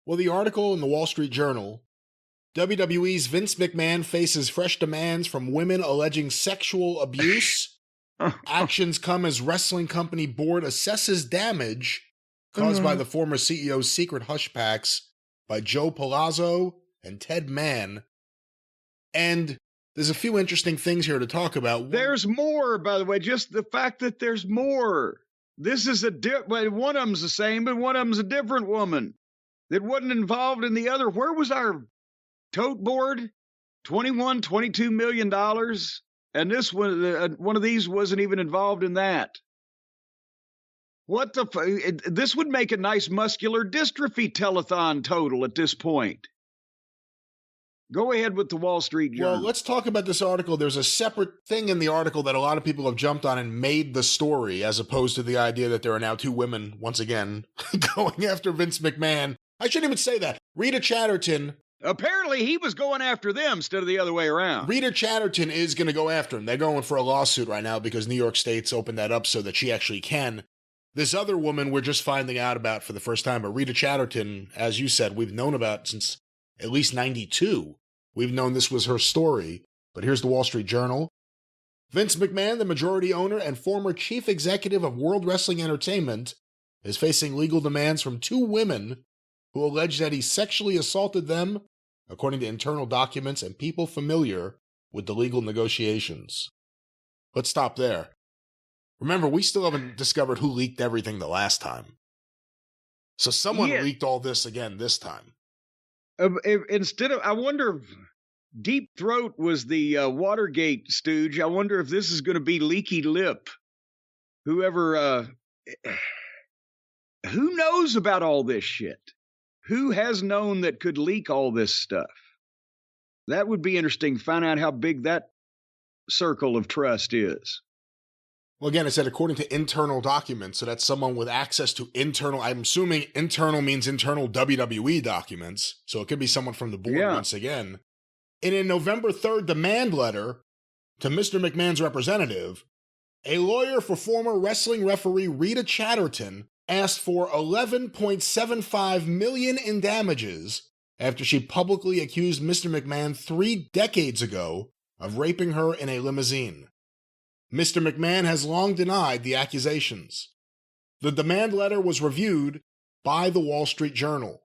Well, the article in the Wall Street Journal, WWE's Vince McMahon faces fresh demands from women alleging sexual abuse. Actions come as wrestling company board assesses damage caused by the former CEO's secret hush packs by Joe Palazzo and Ted Mann. And there's a few interesting things here to talk about. There's more, by the way, just the fact that there's more. This is one of them's the same, but one of them's a different woman that wasn't involved in the other. Where was our tote board? $22 million. And this one of these wasn't even involved in that. What the this would make a nice muscular dystrophy telethon total at this point. Go ahead with the Wall Street Journal. Well, let's talk about this article. There's a separate thing in the article that a lot of people have jumped on and made the story, as opposed to the idea that there are now two women, once again, going after Vince McMahon. I shouldn't even say that. Rita Chatterton. Apparently, he was going after them instead of the other way around. Rita Chatterton is going to go after him. They're going for a lawsuit right now because New York State's opened that up so that she actually can. This other woman we're just finding out about for the first time, but Rita Chatterton, as you said, we've known about since at least 92. We've known this was her story, but here's the Wall Street Journal. Vince McMahon, the majority owner and former chief executive of World Wrestling Entertainment, is facing legal demands from two women who allege that he sexually assaulted them, according to internal documents and people familiar with the legal negotiations. Let's stop there. Remember, we still haven't discovered who leaked everything the last time. So someone leaked all this again this time. I wonder if Deep Throat was the Watergate stooge. I wonder if this is going to be Leaky Lip. Who knows about all this shit? Who has known that could leak all this stuff? That would be interesting. Find out how big that circle of trust is. Well, again, it said according to internal documents, so that's someone with access to internal, I'm assuming internal means internal WWE documents, so it could be someone from the board once again. In a November 3rd demand letter to Mr. McMahon's representative, a lawyer for former wrestling referee Rita Chatterton asked for $11.75 million in damages after she publicly accused Mr. McMahon 3 decades ago of raping her in a limousine. Mr. McMahon has long denied the accusations. The demand letter was reviewed by the Wall Street Journal.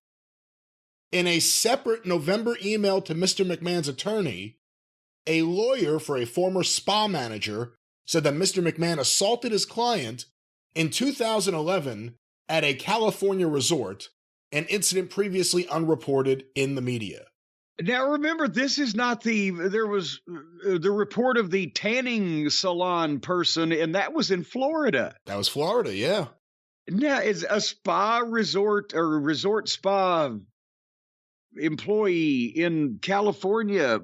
In a separate November email to Mr. McMahon's attorney, a lawyer for a former spa manager said that Mr. McMahon assaulted his client in 2011 at a California resort, an incident previously unreported in the media. Now, remember, this is not there was the report of the tanning salon person, and that was in Florida. That was Florida, yeah. Now, is a spa resort or resort spa employee in California.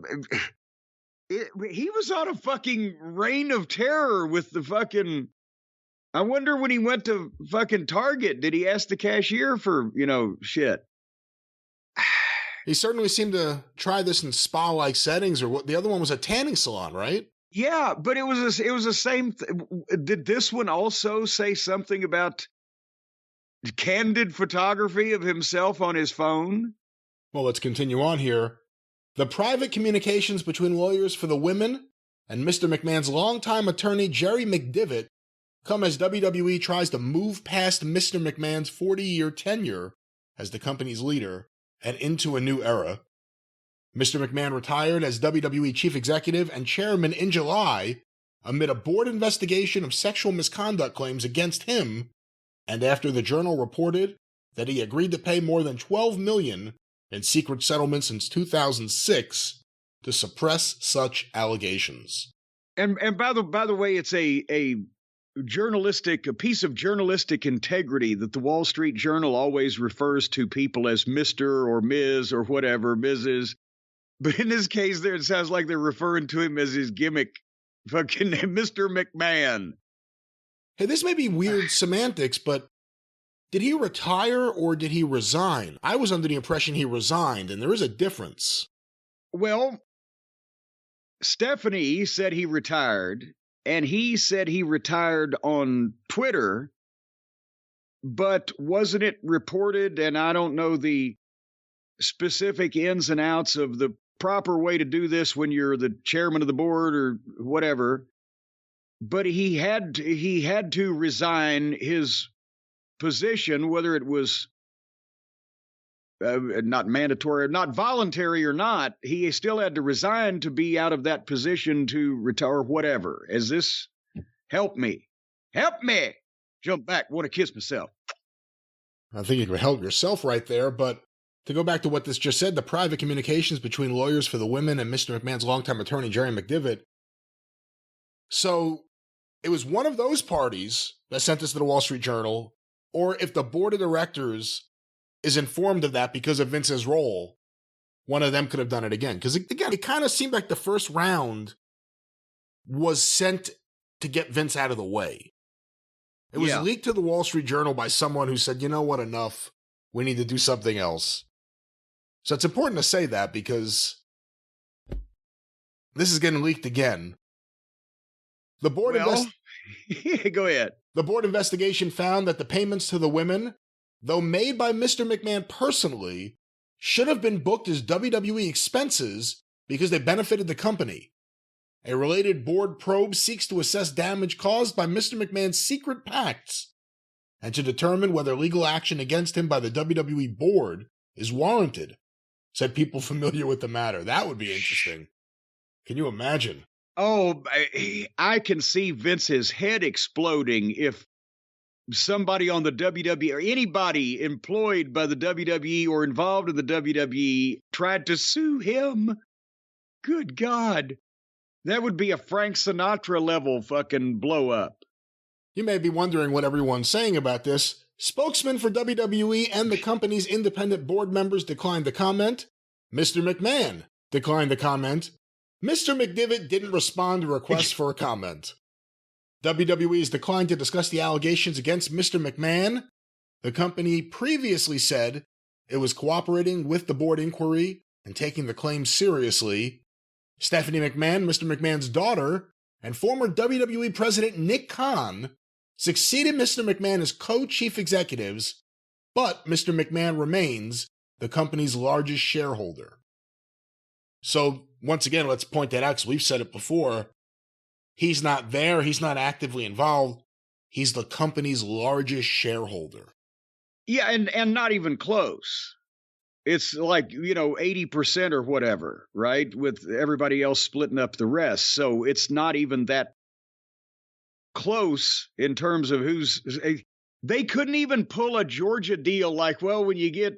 He was on a fucking reign of terror with the fucking. I wonder when he went to fucking Target, did he ask the cashier for, shit? He certainly seemed to try this in spa-like settings, or what? The other one was a tanning salon, right? Yeah, but it was the same. Did this one also say something about candid photography of himself on his phone? Well, let's continue on here. The private communications between lawyers for the women and Mr. McMahon's longtime attorney Jerry McDivitt come as WWE tries to move past Mr. McMahon's 40-year tenure as the company's leader and into a new era. Mr. McMahon retired as WWE chief executive and chairman in July amid a board investigation of sexual misconduct claims against him, and after the Journal reported that he agreed to pay more than $12 million in secret settlements since 2006 to suppress such allegations. And by the way, it's a piece of journalistic integrity that the Wall Street Journal always refers to people as Mr. or Ms. or whatever, Mrs. But in this case, it sounds like they're referring to him as his gimmick, fucking Mr. McMahon. Hey, this may be weird semantics, but did he retire or did he resign? I was under the impression he resigned, and there is a difference. Well, Stephanie said he retired. And he said he retired on Twitter, but wasn't it reported, and I don't know the specific ins and outs of the proper way to do this when you're the chairman of the board or whatever. But he had to resign his position, whether it was not mandatory, not voluntary or not. He still had to resign to be out of that position to retire or whatever. As this, help me, jump back, want to kiss myself. I think you can help yourself right there, but to go back to what this just said, the private communications between lawyers for the women and Mr. McMahon's longtime attorney, Jerry McDivitt. So it was one of those parties that sent this to the Wall Street Journal, or if the board of directors is informed of that because of Vince's role, one of them could have done it again. Because, again, it kind of seemed like the first round was sent to get Vince out of the way. It was leaked to the Wall Street Journal by someone who said, you know what, enough. We need to do something else. So it's important to say that because this is getting leaked again. The board go ahead. The board investigation found that the payments to the women, though made by Mr. McMahon personally, should have been booked as WWE expenses because they benefited the company. A related board probe seeks to assess damage caused by Mr. McMahon's secret pacts and to determine whether legal action against him by the WWE board is warranted, said people familiar with the matter. That would be interesting. Can you imagine? Oh, I can see Vince's head exploding if somebody on the WWE or anybody employed by the WWE or involved in the WWE tried to sue him. Good God. That would be a Frank Sinatra level fucking blow up. You may be wondering what everyone's saying about this. Spokesman for WWE and the company's independent board members declined to comment. Mr. McMahon declined to comment. Mr. McDivitt didn't respond to requests for a comment. WWE has declined to discuss the allegations against Mr. McMahon. The company previously said it was cooperating with the board inquiry and taking the claims seriously. Stephanie McMahon, Mr. McMahon's daughter, and former WWE President Nick Khan succeeded Mr. McMahon as co-chief executives, but Mr. McMahon remains the company's largest shareholder. So, once again, let's point that out because we've said it before. He's not there. He's not actively involved. He's the company's largest shareholder. Yeah, and not even close. It's like, 80% or whatever, right? With everybody else splitting up the rest. So it's not even that close in terms of who's... They couldn't even pull a Georgia deal like, well, when you get,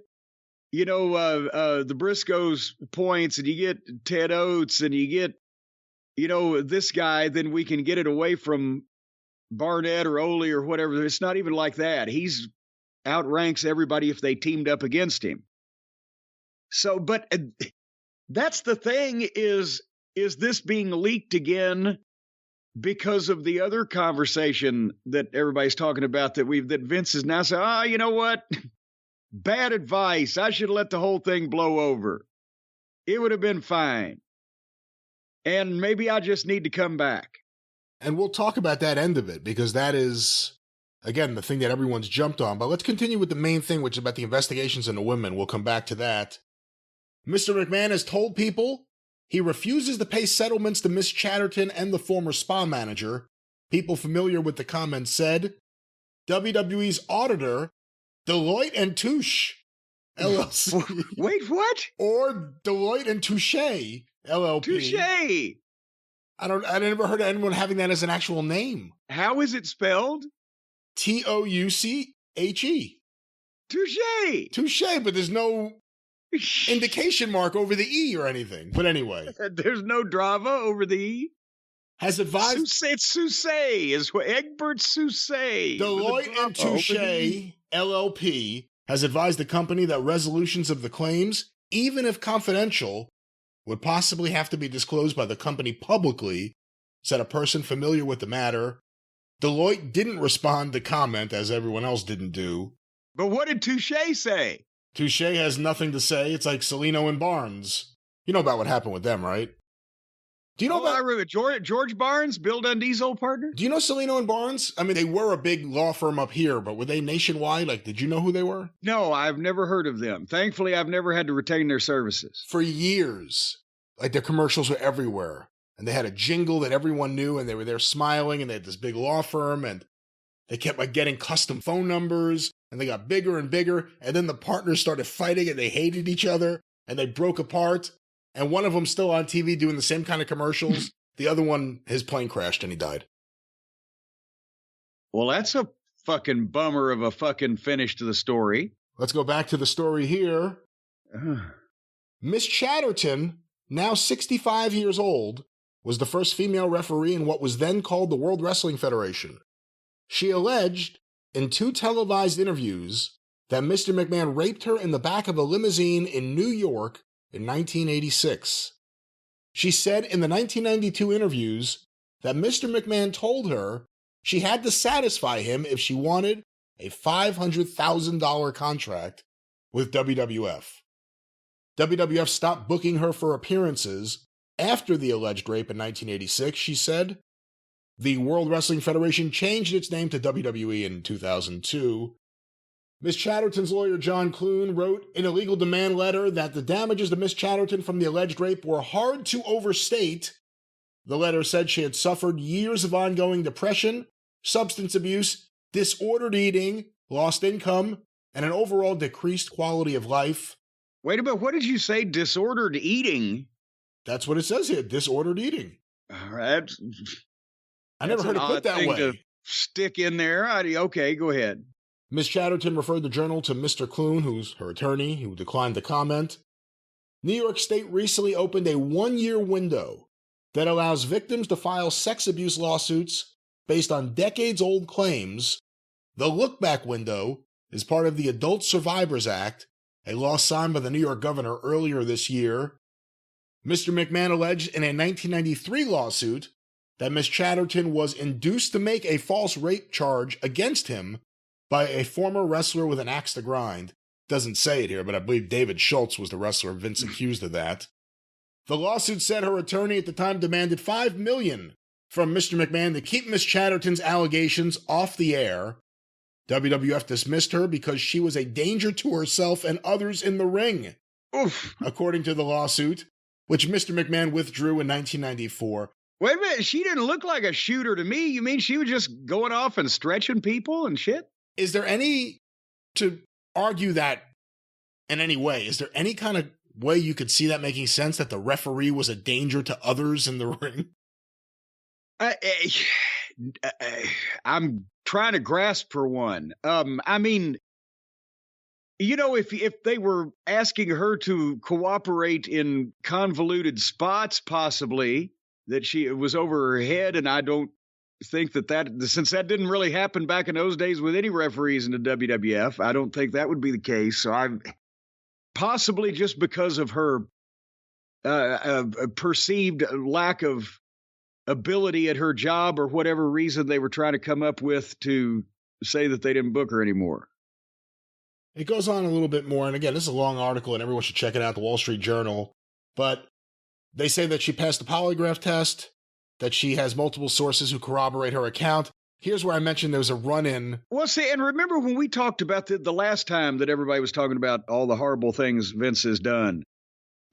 the Briscoes points and you get Ted Oates and you get, this guy, then we can get it away from Barnett or Ole or whatever. It's not even like that. He's outranks everybody if they teamed up against him. So, but that's the thing is this being leaked again because of the other conversation that everybody's talking about that Vince is now saying, you know what? Bad advice. I should let the whole thing blow over. It would have been fine. And maybe I just need to come back. And we'll talk about that end of it because that is, again, the thing that everyone's jumped on. But let's continue with the main thing, which is about the investigations into women. We'll come back to that. Mr. McMahon has told people he refuses to pay settlements to Miss Chatterton and the former spa manager. People familiar with the comments said, WWE's auditor, Deloitte & Touche, LLC. Wait, what? Or Deloitte & Touche, LLP. Touche. I never heard of anyone having that as an actual name. How is it spelled? Touche. Touche. Touche, but there's no indication mark over the E or anything. But anyway. There's no drama over the E? Has advised... It's Sousse. It's Egbert Sousse. Deloitte & Touche, LLP, has advised the company that resolutions of the claims, even if confidential, would possibly have to be disclosed by the company publicly, said a person familiar with the matter. Deloitte didn't respond to comment, as everyone else didn't do. But what did Touche say? Touche has nothing to say. It's like Celino and Barnes. You know about what happened with them, right? Do you know I remember George Barnes, Bill Dundee's old partner? Do you know Celino and Barnes? I mean, they were a big law firm up here, but were they nationwide? Like, did you know who they were? No, I've never heard of them. Thankfully, I've never had to retain their services. For years, like, their commercials were everywhere. And they had a jingle that everyone knew, and they were there smiling, and they had this big law firm, and they kept, like, getting custom phone numbers, and they got bigger and bigger, and then the partners started fighting, and they hated each other, and they broke apart, and one of them still on TV doing the same kind of commercials. The other one, his plane crashed and he died. Well, that's a fucking bummer of a fucking finish to the story. Let's go back to the story here. Miss Chatterton, now 65 years old, was the first female referee in what was then called the World Wrestling Federation. She alleged in 2 televised interviews that Mr. McMahon raped her in the back of a limousine in New York in 1986. She said in the 1992 interviews that Mr. McMahon told her she had to satisfy him if she wanted a $500,000 contract with WWF. WWF stopped booking her for appearances after the alleged rape in 1986, she said. The World Wrestling Federation changed its name to WWE in 2002. Miss Chatterton's lawyer, John Clune, wrote in a legal demand letter that the damages to Miss Chatterton from the alleged rape were hard to overstate. The letter said she had suffered years of ongoing depression, substance abuse, disordered eating, lost income, and an overall decreased quality of life. Wait a minute, what did you say? Disordered eating? That's what it says here, disordered eating. That's I never heard it put that way. To stick in there. Okay, go ahead. Ms. Chatterton referred the journal to Mr. Clune, who's her attorney, who declined to comment. New York State recently opened a 1-year window that allows victims to file sex abuse lawsuits based on decades-old claims. The look-back window is part of the Adult Survivors Act, a law signed by the New York governor earlier this year. Mr. McMahon alleged in a 1993 lawsuit that Ms. Chatterton was induced to make a false rape charge against him by a former wrestler with an axe to grind. Doesn't say it here, but I believe David Schultz was the wrestler Vince accused of that. The lawsuit said her attorney at the time demanded $5 million from Mr. McMahon to keep Ms. Chatterton's allegations off the air. WWF dismissed her because she was a danger to herself and others in the ring. Oof. According to the lawsuit, which Mr. McMahon withdrew in 1994. Wait a minute, she didn't look like a shooter to me. You mean she was just going off and stretching people and shit? Is there any, to argue that in any way, is there any kind of way you could see that making sense, that the referee was a danger to others in the ring? I'm trying to grasp for one. I mean, you know, if they were asking her to cooperate in convoluted spots, possibly, that she was over her head, and I don't think that since that didn't really happen back in those days with any referees in the WWF, I don't think that would be the case. So I've possibly just because of her perceived lack of ability at her job or whatever reason they were trying to come up with to say that they didn't book her anymore. It goes on a little bit more, and again, this is a long article, and everyone should check it out, the Wall Street Journal, but they say that she passed the polygraph test, that she has multiple sources who corroborate her account. Here's where I mentioned there was a run-in. Well, see, and remember when we talked about the last time that everybody was talking about all the horrible things Vince has done,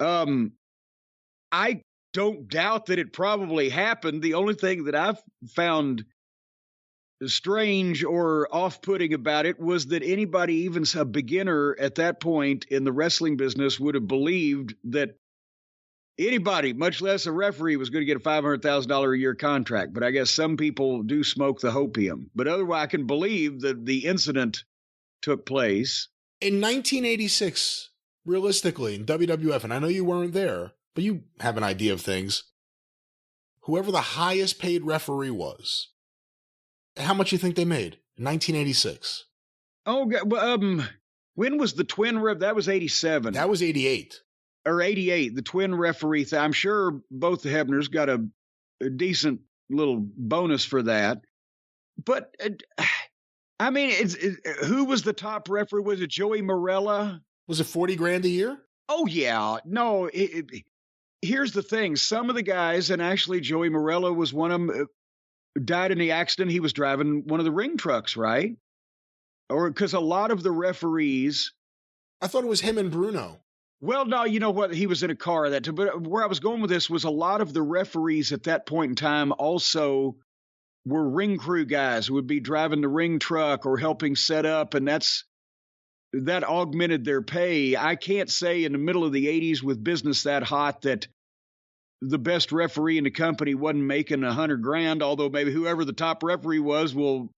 I don't doubt that it probably happened. The only thing that I've found strange or off-putting about it was that anybody, even a beginner at that point in the wrestling business, would have believed that anybody, much less a referee, was going to get a $500,000 a year contract. But I guess some people do smoke the hopium. But otherwise, I can believe that the incident took place. In 1986, realistically, in WWF, and I know you weren't there, but you have an idea of things, whoever the highest paid referee was, how much you think they made in 1986? Oh, when was the twin ref? That was 87. That was 88. Or 88, the twin referee. I'm sure both the Hebners got a decent little bonus for that. But, I mean, who was the top referee? Was it Joey Morella? Was it $40,000 a year? Oh, yeah. No, here's the thing. Some of the guys, and actually Joey Morello was one of them, died in the accident. He was driving one of the ring trucks, right? Or because a lot of the referees. I thought it was him and Bruno. Well, no, you know what? He was in a car that time. But where I was going with this was a lot of the referees at that point in time also were ring crew guys who would be driving the ring truck or helping set up, and that augmented their pay. I can't say in the middle of the 80s with business that hot that the best referee in the company wasn't making $100,000, although maybe whoever the top referee was will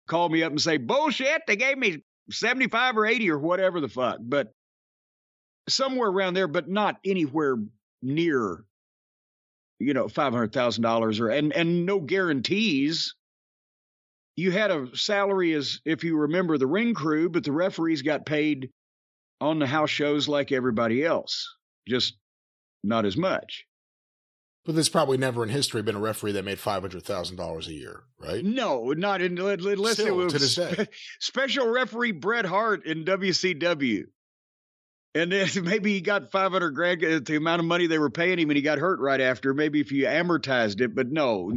call me up and say, bullshit, they gave me 75 or 80 or whatever the fuck. But somewhere around there, but not anywhere near, $500,000 and no guarantees. You had a salary as, if you remember, the ring crew, but the referees got paid on the house shows like everybody else, just not as much. But there's probably never in history been a referee that made $500,000 a year, right? No, not unless Still, it was to this day. Special referee Bret Hart in WCW. And then maybe he got $500,000 at the amount of money they were paying him, and he got hurt right after. Maybe if you amortized it, but no.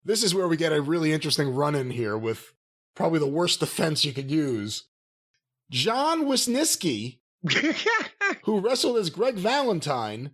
This is where we get a really interesting run-in here with probably the worst defense you could use. John Wisniewski, who wrestled as Greg Valentine,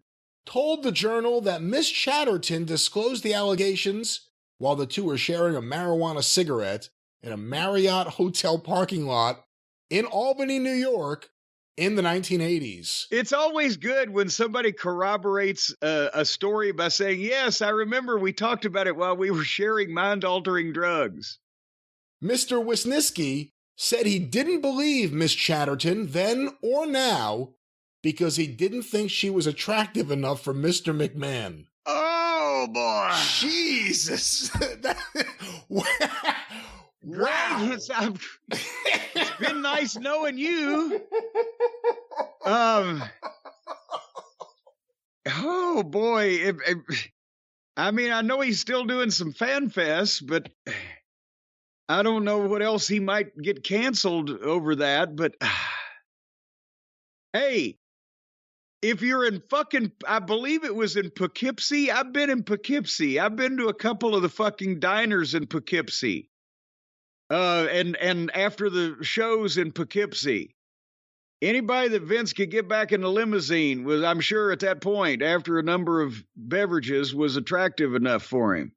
told the Journal that Miss Chatterton disclosed the allegations while the two were sharing a marijuana cigarette in a Marriott hotel parking lot in Albany, New York, in the 1980s. It's always good when somebody corroborates a story by saying, yes, I remember we talked about it while we were sharing mind-altering drugs. Mr. Wisniewski said he didn't believe Miss Chatterton then or now because he didn't think she was attractive enough for Mr. McMahon. Oh, boy. Jesus. Wow. It's been nice knowing you. Oh, boy. I mean, I know he's still doing some fan fests, but I don't know what else he might get canceled over that. But hey, if you're in I believe it was in Poughkeepsie. I've been in Poughkeepsie. I've been to a couple of the fucking diners in Poughkeepsie. And after the shows in Poughkeepsie, anybody that Vince could get back in the limousine was, I'm sure at that point, after a number of beverages, was attractive enough for him.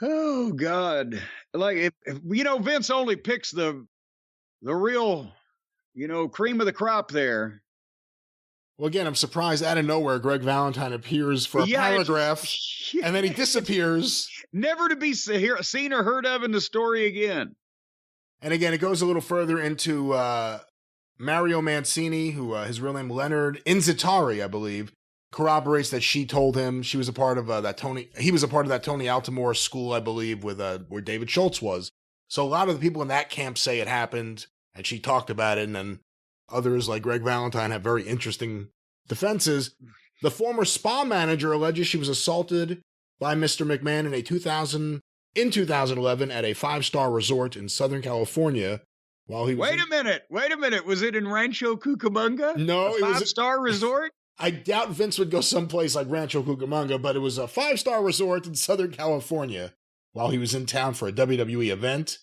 Oh, God. Like, Vince only picks the real, cream of the crop there. Well, again, I'm surprised out of nowhere Greg Valentine appears for a paragraph, and then he disappears. Never to be seen or heard of in the story again. And again, it goes a little further into Mario Mancini, who his real name Leonard Inzitari, I believe, corroborates that she told him she was a part of he was a part of that Tony Altimore school, I believe, with where David Schultz was. So a lot of the people in that camp say it happened, and she talked about it, and then others like Greg Valentine have very interesting defenses. The former spa manager alleges she was assaulted by Mr. McMahon in 2011 at a 5-star resort in Southern California while he was Wait a minute. Was it in Rancho Cucamonga? No, it was a 5-star resort? I doubt Vince would go someplace like Rancho Cucamonga, but it was a 5-star resort in Southern California while he was in town for a WWE event.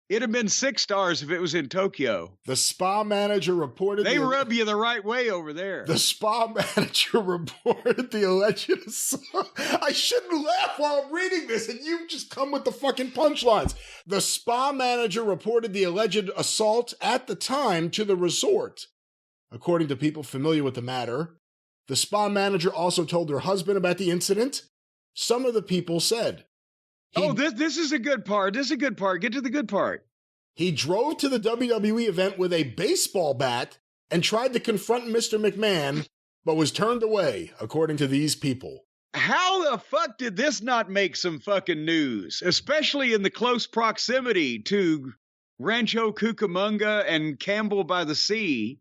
It'd have been 6 stars if it was in Tokyo. The spa manager reported... They rub you the right way over there. The spa manager reported the alleged assault. I shouldn't laugh while I'm reading this, and you just come with the fucking punchlines. The spa manager reported the alleged assault at the time to the resort. According to people familiar with the matter, the spa manager also told her husband about the incident. Some of the people said... This is a good part. This is a good part. Get to the good part. He drove to the WWE event with a baseball bat and tried to confront Mr. McMahon, but was turned away, according to these people. How the fuck did this not make some fucking news? Especially in the close proximity to Rancho Cucamonga and Campbell by the Sea,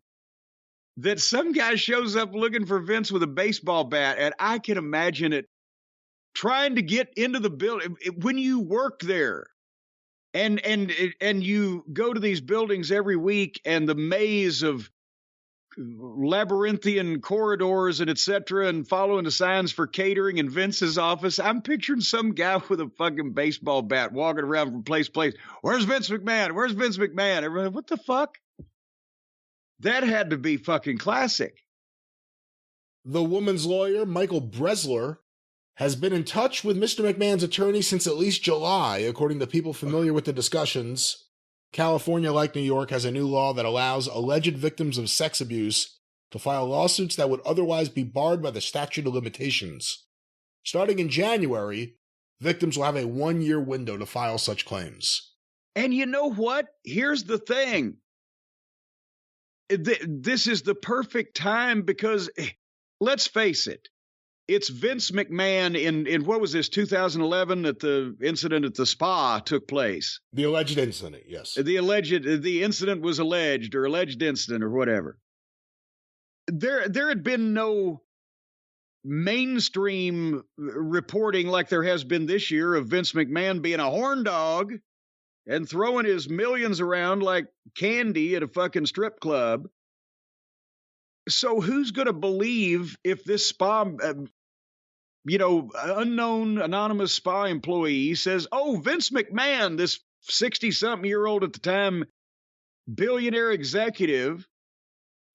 that some guy shows up looking for Vince with a baseball bat, and I can imagine it trying to get into the building. When you worked there, And you go to these buildings every week, and the maze of labyrinthian corridors and etc., and following the signs for catering in Vince's office. I'm picturing some guy with a fucking baseball bat walking around from place to place. Where's Vince McMahon? Where's Vince McMahon? Everybody, what the fuck? That had to be fucking classic. The woman's lawyer, Michael Bresler, has been in touch with Mr. McMahon's attorney since at least July, according to people familiar with the discussions. California, like New York, has a new law that allows alleged victims of sex abuse to file lawsuits that would otherwise be barred by the statute of limitations. Starting in January, victims will have a 1-year window to file such claims. And you know what? Here's the thing. This is the perfect time because, let's face it, it's Vince McMahon in what was this, 2011, that the incident at the spa took place. The alleged incident, yes. The incident was alleged incident or whatever. There had been no mainstream reporting like there has been this year of Vince McMahon being a horn dog and throwing his millions around like candy at a fucking strip club. So who's going to believe if this spa, unknown anonymous spa employee says, oh, Vince McMahon, this 60-something-year-old at the time billionaire executive,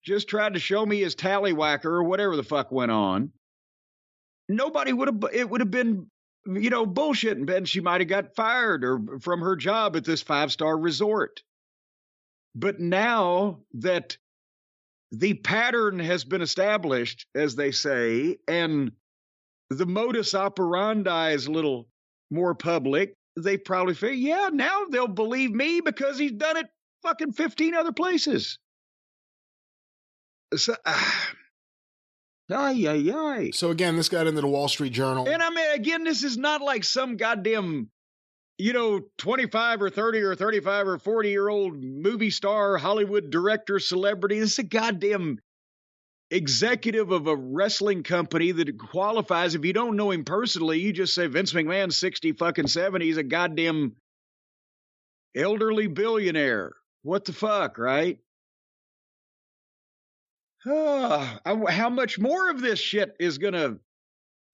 just tried to show me his tallywhacker or whatever the fuck went on. Nobody it would have been, bullshit, and then she might have got fired or from her job at this 5-star resort. But now that the pattern has been established, as they say, and the modus operandi is a little more public, they probably figure, yeah, now they'll believe me because he's done it fucking 15 other places. So, So again, this got into the Wall Street Journal. And I mean, again, this is not like some goddamn, 25 or 30 or 35 or 40-year-old movie star, Hollywood director, celebrity. This is a goddamn executive of a wrestling company that qualifies. If you don't know him personally, you just say Vince McMahon, 60 fucking 70. He's a goddamn elderly billionaire. What the fuck, right? How much more of this shit is gonna...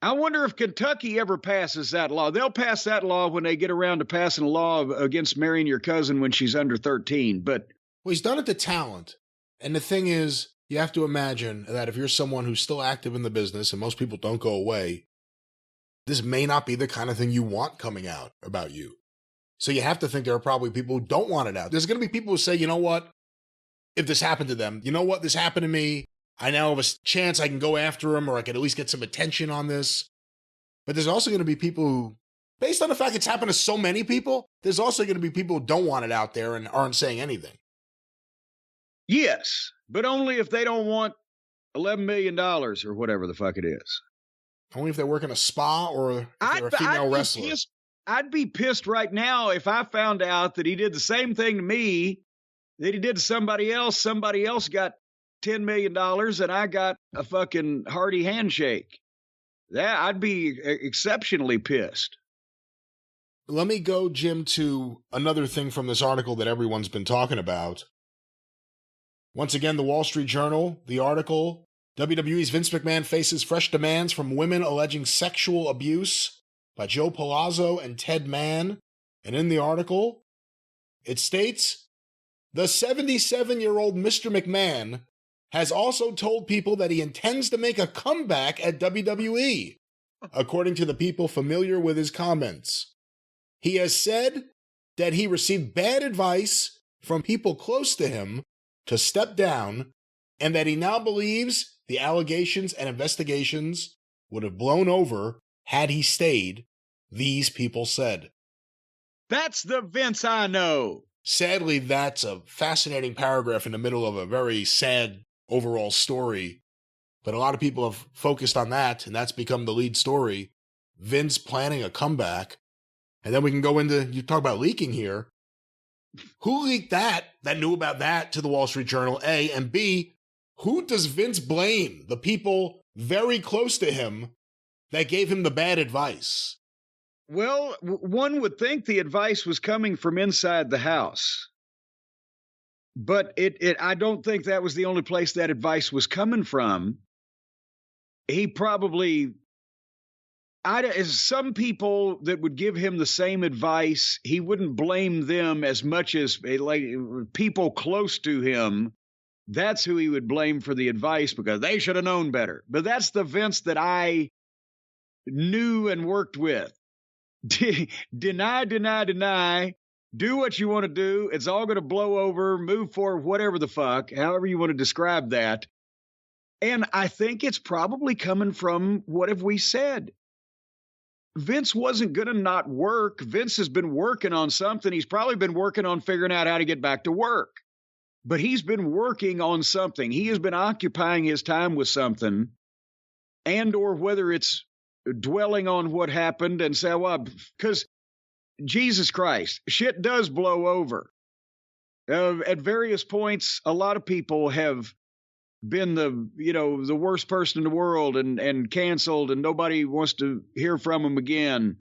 I wonder if Kentucky ever passes that law. They'll pass that law when they get around to passing a law against marrying your cousin when she's under 13. But well, he's done it to talent. And the thing is, you have to imagine that if you're someone who's still active in the business, and most people don't go away, this may not be the kind of thing you want coming out about you. So you have to think there are probably people who don't want it out. There's going to be people who say, you know what? If this happened to them, you know what? This happened to me. I now have a chance I can go after him, or I can at least get some attention on this. But there's also going to be people who, based on the fact it's happened to so many people, there's also going to be people who don't want it out there and aren't saying anything. Yes, but only if they don't want $11 million or whatever the fuck it is. Only if they work in a spa or if they're a female wrestler. I'd be pissed right now if I found out that he did the same thing to me that he did to somebody else. Somebody else got $10 million and I got a fucking hearty handshake. I'd be exceptionally pissed. Let me go, Jim, to another thing from this article that everyone's been talking about. Once again, the Wall Street Journal, the article, WWE's Vince McMahon faces fresh demands from women alleging sexual abuse, by Joe Palazzo and Ted Mann. And in the article, it states, the 77-year-old Mr. McMahon has also told people that he intends to make a comeback at WWE, according to the people familiar with his comments. He has said that he received bad advice from people close to him to step down, and that he now believes the allegations and investigations would have blown over had he stayed, these people said. That's the Vince I know. Sadly, that's a fascinating paragraph in the middle of a very sad overall story, but a lot of people have focused on that, and that's become the lead story. Vince planning a comeback. And then we can go into, you talk about leaking here. Who leaked that knew about that to the Wall Street Journal, A, and B, who does Vince blame? The people very close to him that gave him the bad advice. Well, one would think the advice was coming from inside the house. But I don't think that was the only place that advice was coming from. He probably, some people that would give him the same advice, he wouldn't blame them as much as like people close to him. That's who he would blame for the advice because they should have known better. But that's the Vince that I knew and worked with. Deny. Do what you want to do. It's all going to blow over, move forward, whatever the fuck, however you want to describe that. And I think it's probably coming from what have we said. Vince wasn't going to not work. Vince has been working on something. He's probably been working on figuring out how to get back to work. But he's been working on something. He has been occupying his time with something. And or whether it's dwelling on what happened and say, well, because Jesus Christ, shit does blow over. At various points, a lot of people have been the worst person in the world and canceled, and nobody wants to hear from them again.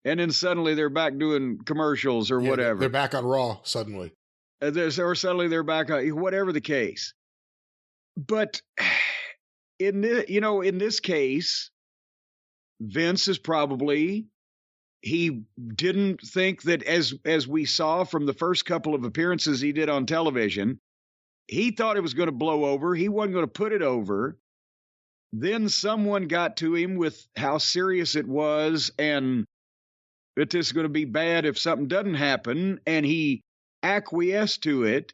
And then suddenly they're back doing commercials or whatever. They're back on Raw suddenly. Or suddenly they're back on whatever the case. But in this case, Vince is probably. He didn't think that as we saw from the first couple of appearances he did on television, he thought it was going to blow over. He wasn't going to put it over. Then someone got to him with how serious it was and that this is going to be bad if something doesn't happen. And he acquiesced to it.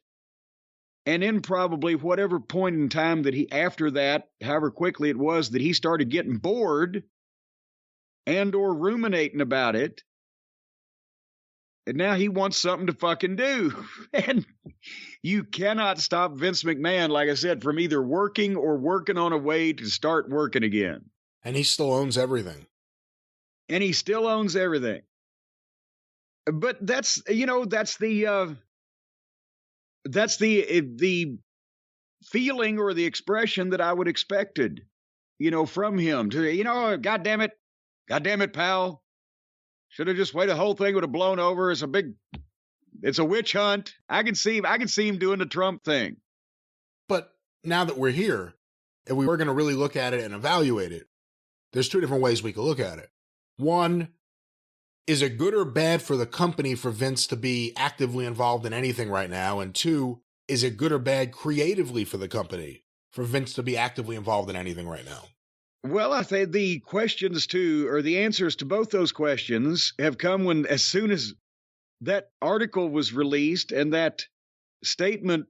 And then probably whatever point in time that after that, however quickly it was that he started getting bored and or ruminating about it. And now he wants something to fucking do. And you cannot stop Vince McMahon, like I said, from either working or working on a way to start working again. And he still owns everything. But that's the feeling or the expression that I would expected, from him to, God damn it, pal. Should have just waited. The whole thing would have blown over. It's a witch hunt. I can see him doing the Trump thing. But now that we're here, if we were going to really look at it and evaluate it, there's two different ways we could look at it. One, is it good or bad for the company for Vince to be actively involved in anything right now? And two, is it good or bad creatively for the company for Vince to be actively involved in anything right now? Well, I think the answers to both those questions have come as soon as that article was released and that statement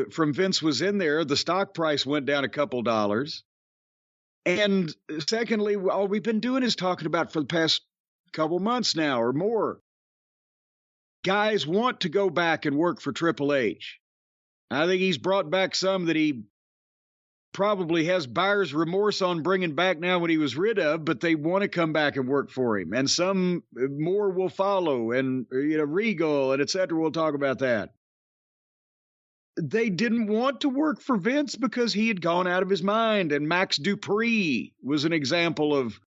from Vince was in there, the stock price went down a couple dollars. And secondly, all we've been doing is talking about for the past couple months now or more. Guys want to go back and work for Triple H. I think he's brought back some that he probably has buyer's remorse on bringing back now when he was rid of, but they want to come back and work for him. And some more will follow, and Regal and et cetera. We'll talk about that. They didn't want to work for Vince because he had gone out of his mind. And Max Dupree was an example of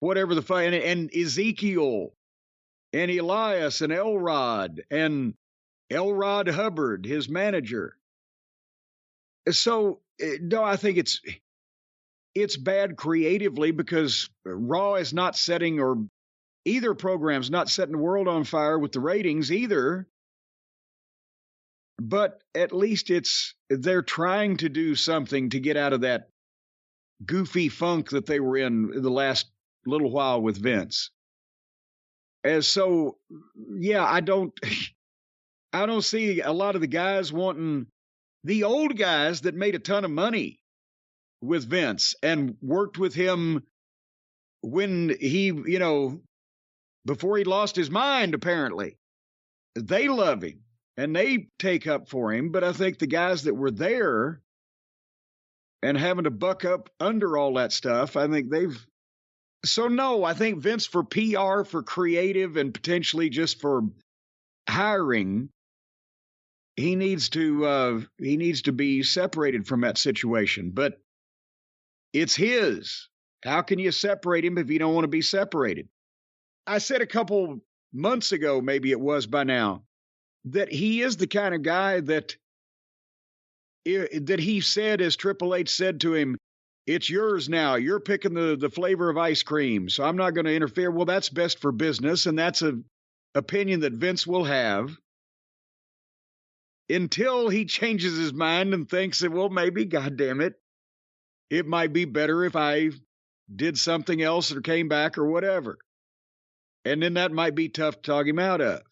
whatever the fuck, and Ezekiel and Elias and Elrod Hubbard, his manager. So, no, I think it's bad creatively because Raw is not setting, or either program's not setting the world on fire with the ratings either. But at least they're trying to do something to get out of that goofy funk that they were in the last little while with Vince. And so, yeah, I don't see a lot of the guys wanting, the old guys that made a ton of money with Vince and worked with him when he, before he lost his mind, apparently. They love him and they take up for him. But I think the guys that were there and having to buck up under all that stuff, I think I think Vince, for PR, for creative, and potentially just for hiring, he needs to be separated from that situation. But it's his. How can you separate him if you don't want to be separated? I said a couple months ago, maybe it was by now, that he is the kind of guy that he said, as Triple H said to him, it's yours now. You're picking the flavor of ice cream, so I'm not going to interfere. Well, that's best for business, and that's an opinion that Vince will have until he changes his mind and thinks that, well, maybe, goddamn it, it might be better if I did something else or came back or whatever. And then that might be tough to talk him out of.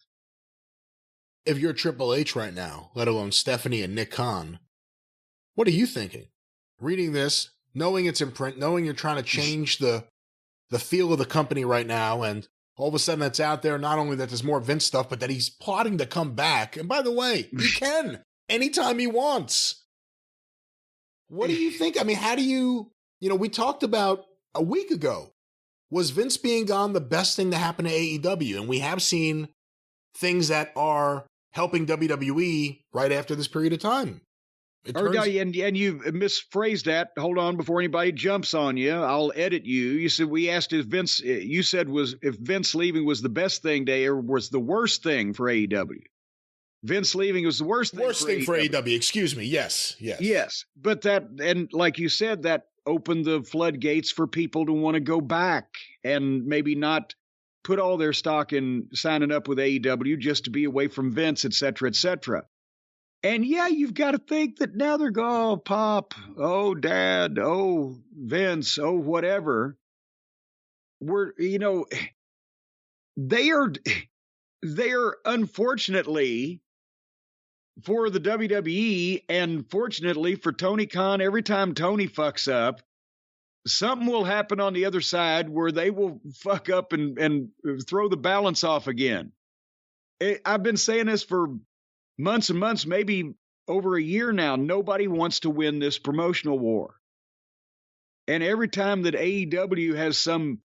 If you're Triple H right now, let alone Stephanie and Nick Khan, what are you thinking? Reading this, knowing it's in print, knowing you're trying to change the feel of the company right now, and all of a sudden it's out there, not only that there's more Vince stuff, but that he's plotting to come back. And by the way, he can anytime he wants. What do you think? I mean, how do you we talked about a week ago, was Vince being gone the best thing to happen to AEW? And we have seen things that are helping WWE right after this period of time. And you misphrased that. Hold on, before anybody jumps on you, I'll edit you. You said, we asked if Vince, you said if Vince leaving was the best thing to or was the worst thing for AEW. Vince leaving was the worst thing for AEW. Excuse me. Yes. But that, and like you said, that opened the floodgates for people to want to go back and maybe not put all their stock in signing up with AEW just to be away from Vince, et cetera, et cetera. And yeah, you've got to think that now they're going, oh, Pop, oh, Dad, oh, Vince, oh, whatever. They are unfortunately for the WWE, and fortunately for Tony Khan, every time Tony fucks up, something will happen on the other side where they will fuck up and throw the balance off again. I've been saying this for months and months, maybe over a year now. Nobody wants to win this promotional war. And every time that AEW has some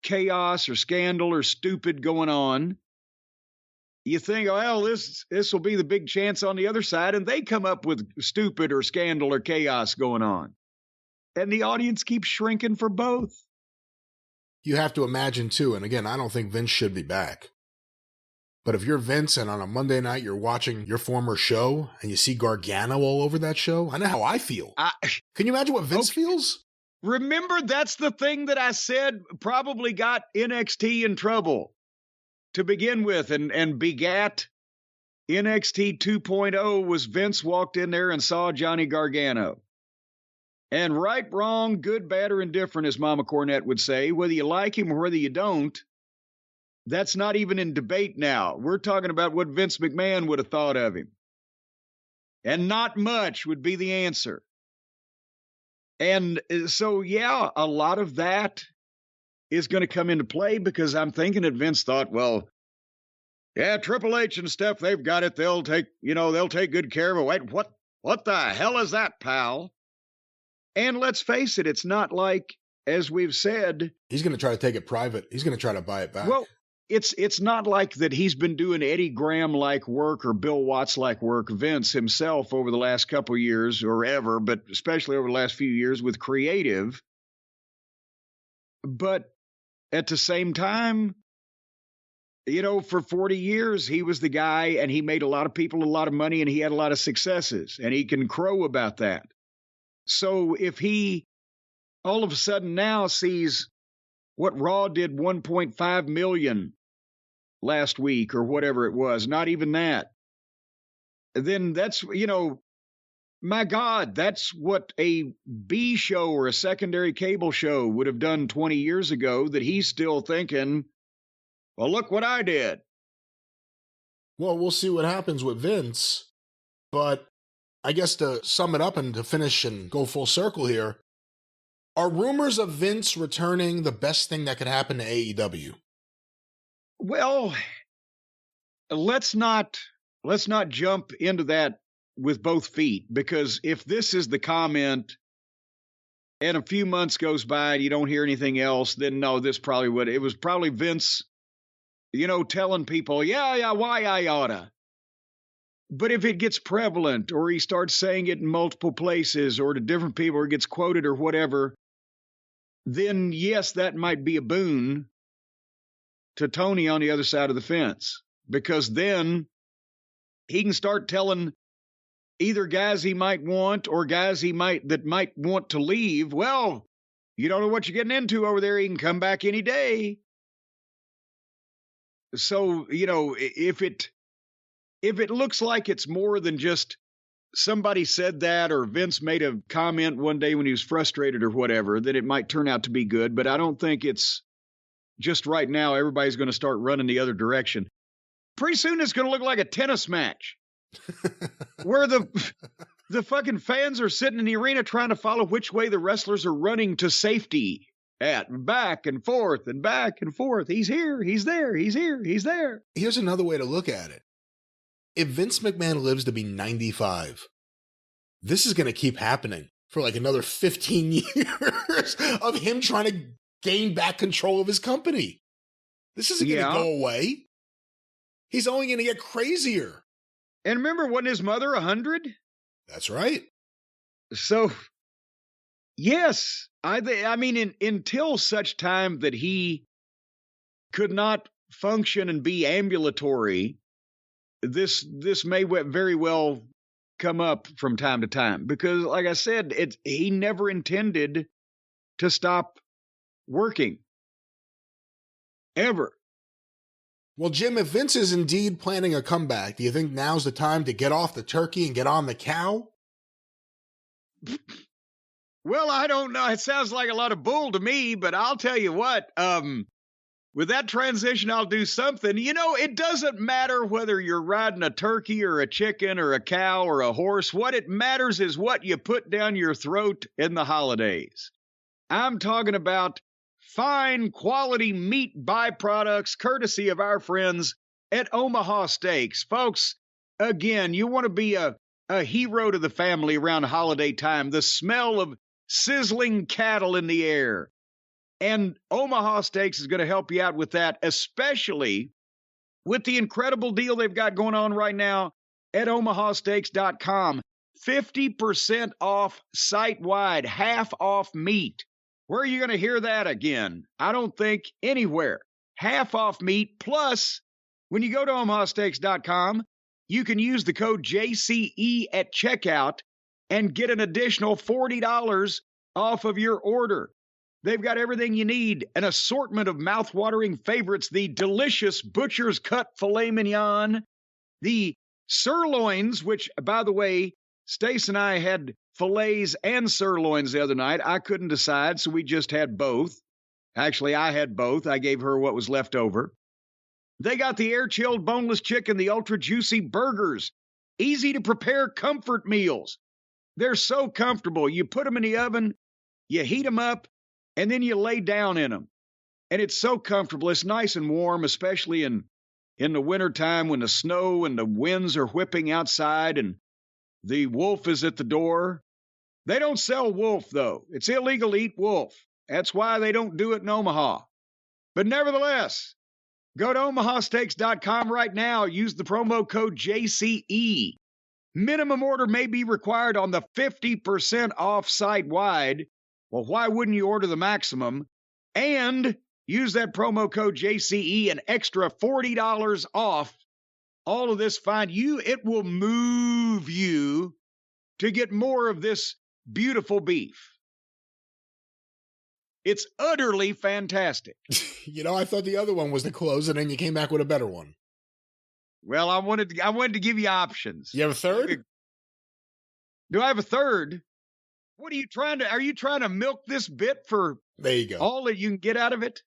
chaos or scandal or stupid going on, you think, well, this will be the big chance on the other side, and they come up with stupid or scandal or chaos going on. And the audience keeps shrinking for both. You have to imagine, too, and again, I don't think Vince should be back. But if you're Vince and on a Monday night you're watching your former show and you see Gargano all over that show, I know how I feel. Can you imagine what Vince feels? Remember, that's the thing that I said probably got NXT in trouble to begin with and begat NXT 2.0 was Vince walked in there and saw Johnny Gargano. And right, wrong, good, bad, or indifferent, as Mama Cornette would say, whether you like him or whether you don't, that's not even in debate now. We're talking about what Vince McMahon would have thought of him. And not much would be the answer. And so, yeah, a lot of that is going to come into play because I'm thinking that Vince thought, well, yeah, Triple H and Steph, they've got it. They'll take good care of it. Wait, what the hell is that, pal? And let's face it, it's not like, as we've said, he's going to try to take it private. He's going to try to buy it back. Well, it's not like that he's been doing Eddie Graham-like work or Bill Watts-like work, Vince himself, over the last couple of years or ever, but especially over the last few years with creative. But at the same time, for 40 years, he was the guy and he made a lot of people a lot of money and he had a lot of successes and he can crow about that. So if he all of a sudden now sees what Raw did 1.5 million last week or whatever it was, not even that, then that's, my God, that's what a B show or a secondary cable show would have done 20 years ago, that he's still thinking, well, look what I did. Well, we'll see what happens with Vince, but I guess to sum it up and to finish and go full circle here, are rumors of Vince returning the best thing that could happen to AEW? Well, let's not jump into that with both feet, because if this is the comment and a few months goes by and you don't hear anything else, then no, this probably would. It was probably Vince, telling people, yeah, why I oughta. But if it gets prevalent or he starts saying it in multiple places or to different people or gets quoted or whatever, then yes, that might be a boon to Tony on the other side of the fence, because then he can start telling either guys he might want or guys that might want to leave, well, you don't know what you're getting into over there. He can come back any day. So, if it looks like it's more than just somebody said that or Vince made a comment one day when he was frustrated or whatever, then it might turn out to be good. But I don't think it's just right now. Everybody's going to start running the other direction. Pretty soon it's going to look like a tennis match where the fucking fans are sitting in the arena trying to follow which way the wrestlers are running to safety at back and forth and back and forth. He's here. He's there. He's here. He's there. Here's another way to look at it. If Vince McMahon lives to be 95, this is going to keep happening for like another 15 years of him trying to gain back control of his company. This isn't going to go away. He's only going to get crazier. And remember, wasn't his mother 100? That's right. So, yes, I mean, until such time that he could not function and be ambulatory, this may very well come up from time to time, because, like I said, he never intended to stop working ever. Well, Jim, if Vince is indeed planning a comeback, do you think now's the time to get off the turkey and get on the cow? Well, I don't know. It sounds like a lot of bull to me, but I'll tell you what, with that transition, I'll do something. It doesn't matter whether you're riding a turkey or a chicken or a cow or a horse. What it matters is what you put down your throat in the holidays. I'm talking about fine quality meat byproducts courtesy of our friends at Omaha Steaks. Folks, again, you want to be a hero to the family around holiday time. The smell of sizzling cattle in the air. And Omaha Steaks is going to help you out with that, especially with the incredible deal they've got going on right now at omahasteaks.com. 50% off site-wide, half off meat. Where are you going to hear that again? I don't think anywhere. Half off meat. Plus, when you go to omahasteaks.com, you can use the code JCE at checkout and get an additional $40 off of your order. They've got everything you need, an assortment of mouth-watering favorites, the delicious butcher's cut filet mignon, the sirloins, which, by the way, Stace and I had fillets and sirloins the other night. I couldn't decide, so we just had both. Actually, I had both. I gave her what was left over. They got the air-chilled boneless chicken, the ultra-juicy burgers, easy-to-prepare comfort meals. They're so comfortable. You put them in the oven, you heat them up, and then you lay down in them. And it's so comfortable. It's nice and warm, especially in the wintertime when the snow and the winds are whipping outside and the wolf is at the door. They don't sell wolf, though. It's illegal to eat wolf. That's why they don't do it in Omaha. But nevertheless, go to omahasteaks.com right now. Use the promo code JCE. Minimum order may be required on the 50% off site-wide. Well, why wouldn't you order the maximum? And use that promo code JCE, an extra $40 off. All of this fine. It will move you to get more of this beautiful beef. It's utterly fantastic. I thought the other one was the close, and then you came back with a better one. Well, I wanted to give you options. You have a third? Do I have a third? What are you trying to milk this bit for? There you go. All that you can get out of it?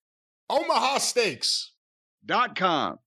omahasteaks.com.